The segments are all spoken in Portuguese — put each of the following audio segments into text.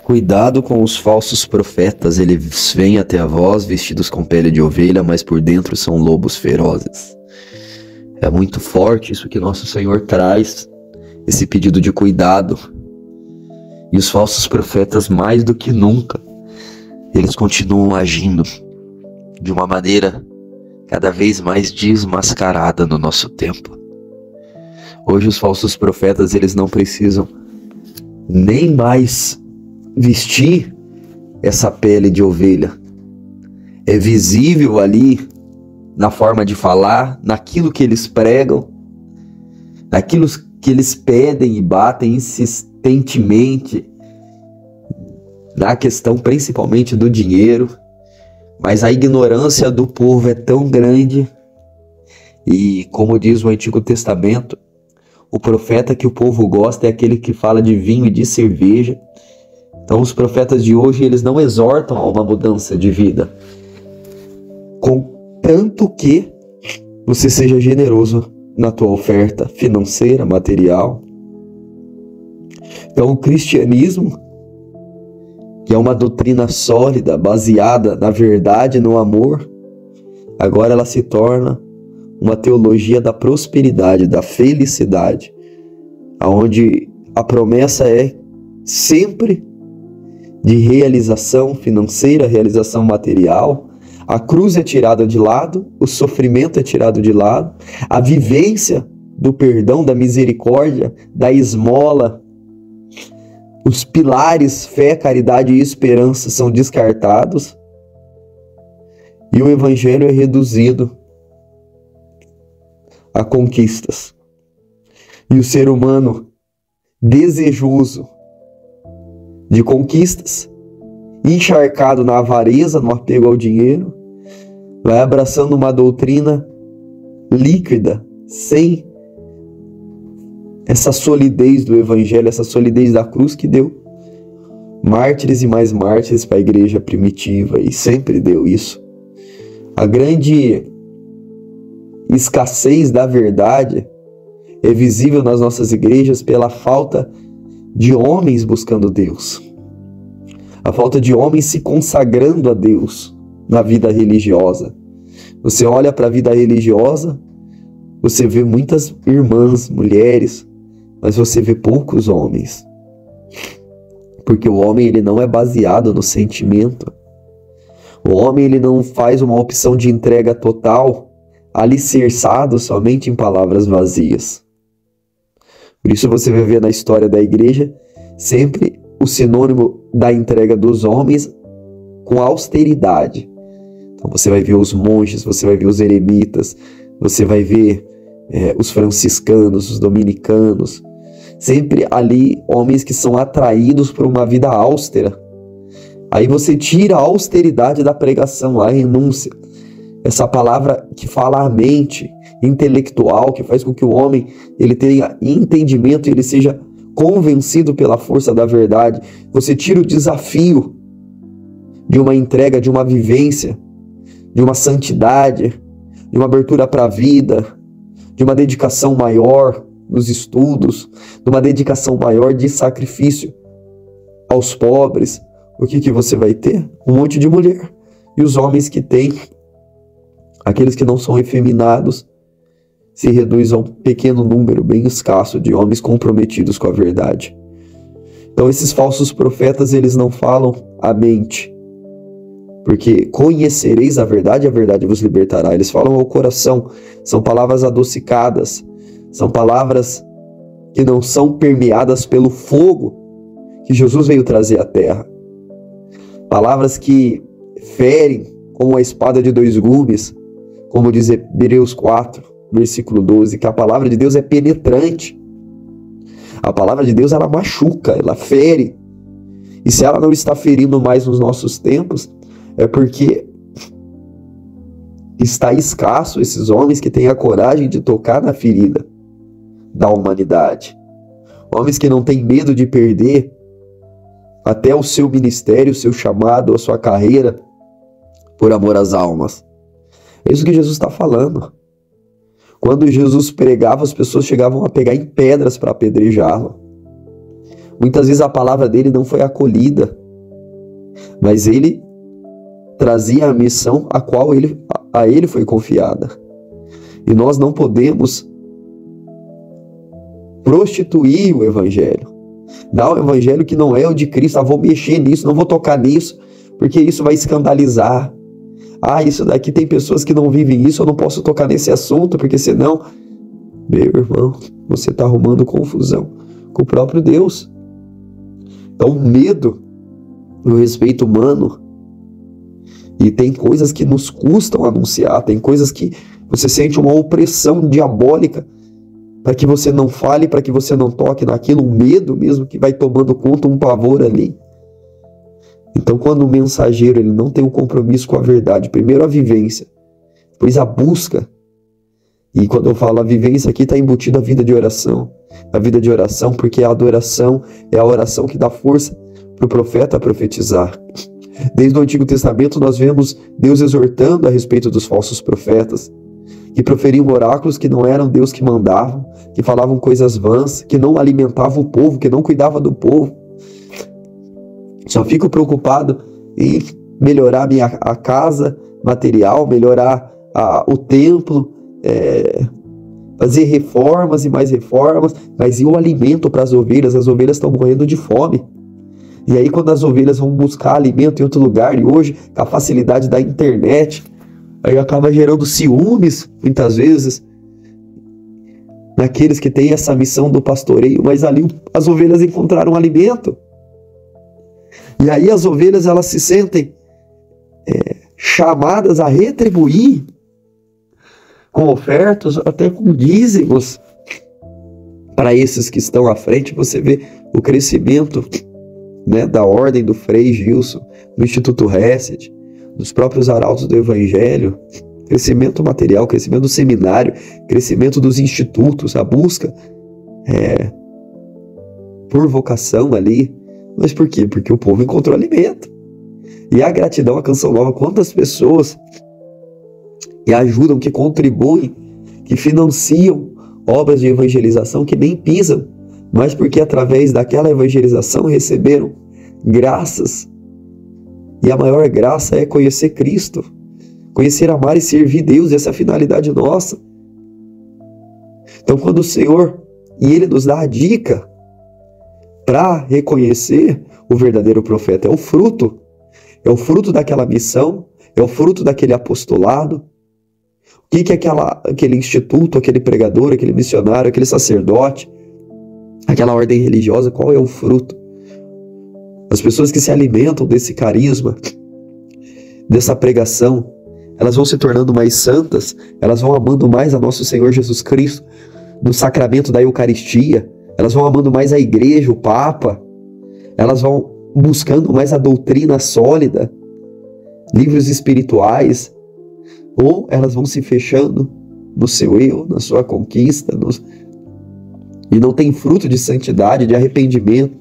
Cuidado com os falsos profetas, eles vêm até a vós vestidos com pele de ovelha, mas por dentro são lobos ferozes. É muito forte isso que nosso Senhor traz, esse pedido de cuidado. E os falsos profetas, mais do que nunca, eles continuam agindo de uma maneira cada vez mais desmascarada no nosso tempo. Hoje os falsos profetas, eles não precisam nem mais vestir essa pele de ovelha. É visível ali na forma de falar, naquilo que eles pregam, naquilo que eles pedem e batem insistentemente, na questão principalmente do dinheiro. Mas a ignorância do povo é tão grande, e como diz o Antigo Testamento, o profeta que o povo gosta é aquele que fala de vinho e de cerveja. Então os profetas de hoje, eles não exortam a uma mudança de vida, contanto que você seja generoso na tua oferta financeira, material. Então o cristianismo, que é uma doutrina sólida, baseada na verdade e no amor, agora ela se torna uma teologia da prosperidade, da felicidade, onde a promessa é sempre de realização financeira, realização material. A cruz é tirada de lado, o sofrimento é tirado de lado, a vivência do perdão, da misericórdia, da esmola, os pilares fé, caridade e esperança são descartados, e o evangelho é reduzido a conquistas. E o ser humano desejoso de conquistas, encharcado na avareza, no apego ao dinheiro, vai abraçando uma doutrina líquida, sem essa solidez do evangelho, essa solidez da cruz que deu mártires e mais mártires para a igreja primitiva, e sempre deu isso. A grande escassez da verdade é visível nas nossas igrejas pela falta de homens buscando Deus, a falta de homens se consagrando a Deus na vida religiosa. Você olha para a vida religiosa, você vê muitas irmãs, mulheres, mas você vê poucos homens, porque o homem, ele não é baseado no sentimento. O homem, ele não faz uma opção de entrega total, alicerçado somente em palavras vazias. Por isso você vai ver na história da igreja sempre o sinônimo da entrega dos homens com austeridade. Então você vai ver os monges, você vai ver os eremitas, você vai ver os franciscanos, os dominicanos, sempre ali homens que são atraídos por uma vida austera. Aí você tira a austeridade da pregação, a renúncia, essa palavra que fala a mente intelectual, que faz com que o homem ele tenha entendimento e ele seja convencido pela força da verdade. Você tira o desafio de uma entrega, de uma vivência, de uma santidade, de uma abertura para a vida, de uma dedicação maior nos estudos, de uma dedicação maior de sacrifício aos pobres. O que você vai ter? Um monte de mulher. E os homens que têm, aqueles que não são efeminados, se reduz a um pequeno número bem escasso de homens comprometidos com a verdade. Então esses falsos profetas, eles não falam a mente, porque conhecereis a verdade vos libertará. Eles falam ao coração, são palavras adocicadas, são palavras que não são permeadas pelo fogo que Jesus veio trazer à terra. Palavras que ferem como a espada de dois gumes, como diz Hebreus 4, versículo 12, que a palavra de Deus é penetrante. A palavra de Deus, ela machuca, ela fere. E se ela não está ferindo mais nos nossos tempos, é porque está escasso esses homens que têm a coragem de tocar na ferida da humanidade. Homens que não têm medo de perder até o seu ministério, o seu chamado, a sua carreira, por amor às almas. É isso que Jesus está falando. Quando Jesus pregava, as pessoas chegavam a pegar em pedras para apedrejá-lo. Muitas vezes a palavra dele não foi acolhida, mas ele trazia a missão a qual a ele foi confiada. E nós não podemos prostituir o evangelho. Dar o evangelho que não é o de Cristo. Vou mexer nisso, não vou tocar nisso, porque isso vai escandalizar. Isso daqui tem pessoas que não vivem isso, eu não posso tocar nesse assunto, porque senão, meu irmão, você está arrumando confusão com o próprio Deus. Então, o medo, o respeito humano, e tem coisas que nos custam anunciar, tem coisas que você sente uma opressão diabólica para que você não fale, para que você não toque naquilo, um medo mesmo que vai tomando conta, um pavor ali. Então, quando o mensageiro ele não tem um compromisso com a verdade, primeiro a vivência, depois a busca, e quando eu falo a vivência aqui, está embutida a vida de oração. A vida de oração, porque a adoração é a oração que dá força para o profeta profetizar. Desde o Antigo Testamento nós vemos Deus exortando a respeito dos falsos profetas, que proferiam oráculos que não eram Deus que mandavam, que falavam coisas vãs, que não alimentavam o povo, que não cuidavam do povo. Só fico preocupado em melhorar a casa material, melhorar o templo, fazer reformas e mais reformas, mas e o alimento para as ovelhas? As ovelhas estão morrendo de fome. E aí quando as ovelhas vão buscar alimento em outro lugar, e hoje com a facilidade da internet, aí acaba gerando ciúmes, muitas vezes, naqueles que têm essa missão do pastoreio, mas ali as ovelhas encontraram alimento. E aí as ovelhas elas se sentem chamadas a retribuir com ofertas, até com dízimos. Para esses que estão à frente, você vê o crescimento, né, da ordem do Frei Gilson, do Instituto Hesed, dos próprios arautos do Evangelho, crescimento material, crescimento do seminário, crescimento dos institutos, a busca por vocação ali. Mas por quê? Porque o povo encontrou alimento. E a gratidão, a Canção Nova, quantas pessoas que ajudam, que contribuem, que financiam obras de evangelização que nem pisam, mas porque através daquela evangelização receberam graças. E a maior graça é conhecer Cristo, conhecer, amar e servir Deus, essa é a finalidade nossa. Então quando o Senhor, e Ele nos dá a dica para reconhecer o verdadeiro profeta, é o fruto daquela missão, é o fruto daquele apostolado. O que é aquele instituto, aquele pregador, aquele missionário, aquele sacerdote, aquela ordem religiosa, qual é o fruto? As pessoas que se alimentam desse carisma, dessa pregação, elas vão se tornando mais santas, elas vão amando mais a nosso Senhor Jesus Cristo, no sacramento da Eucaristia, elas vão amando mais a igreja, o Papa, elas vão buscando mais a doutrina sólida, livros espirituais, ou elas vão se fechando no seu eu, na sua conquista, e não tem fruto de santidade, de arrependimento,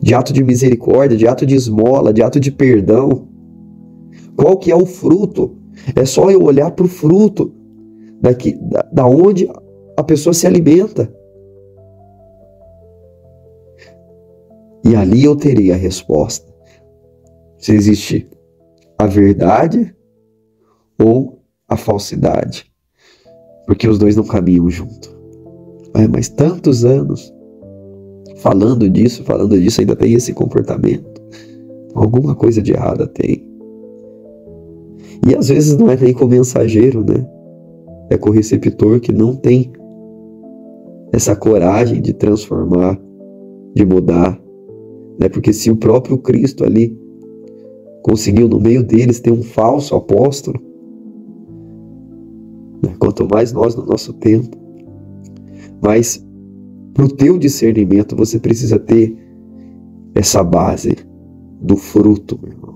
de ato de misericórdia, de ato de esmola, de ato de perdão. Qual que é o fruto? É só eu olhar para o fruto da onde a pessoa se alimenta. E ali eu terei a resposta. Se existe a verdade ou a falsidade. Porque os dois não caminham junto. Mas tantos anos falando disso, ainda tem esse comportamento. Alguma coisa de errada tem. E às vezes não é nem com o mensageiro, né? É com o receptor que não tem essa coragem de transformar, de mudar. Né? Porque se o próprio Cristo ali conseguiu no meio deles ter um falso apóstolo, né? Quanto mais nós no nosso tempo. Mas para o teu discernimento você precisa ter essa base do fruto, meu irmão.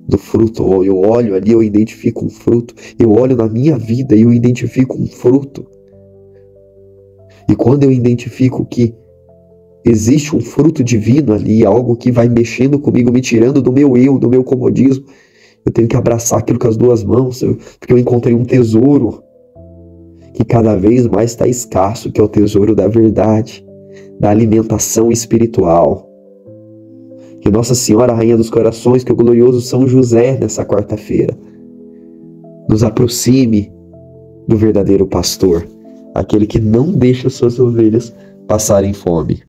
Do fruto, eu olho ali, eu identifico um fruto. Eu olho na minha vida e eu identifico um fruto. E quando eu identifico que existe um fruto divino ali, algo que vai mexendo comigo, me tirando do meu eu, do meu comodismo, eu tenho que abraçar aquilo com as duas mãos, porque eu encontrei um tesouro que cada vez mais está escasso, que é o tesouro da verdade, da alimentação espiritual. Que Nossa Senhora, Rainha dos Corações, que o glorioso São José, nessa quarta-feira, nos aproxime do verdadeiro pastor, aquele que não deixa suas ovelhas passarem fome.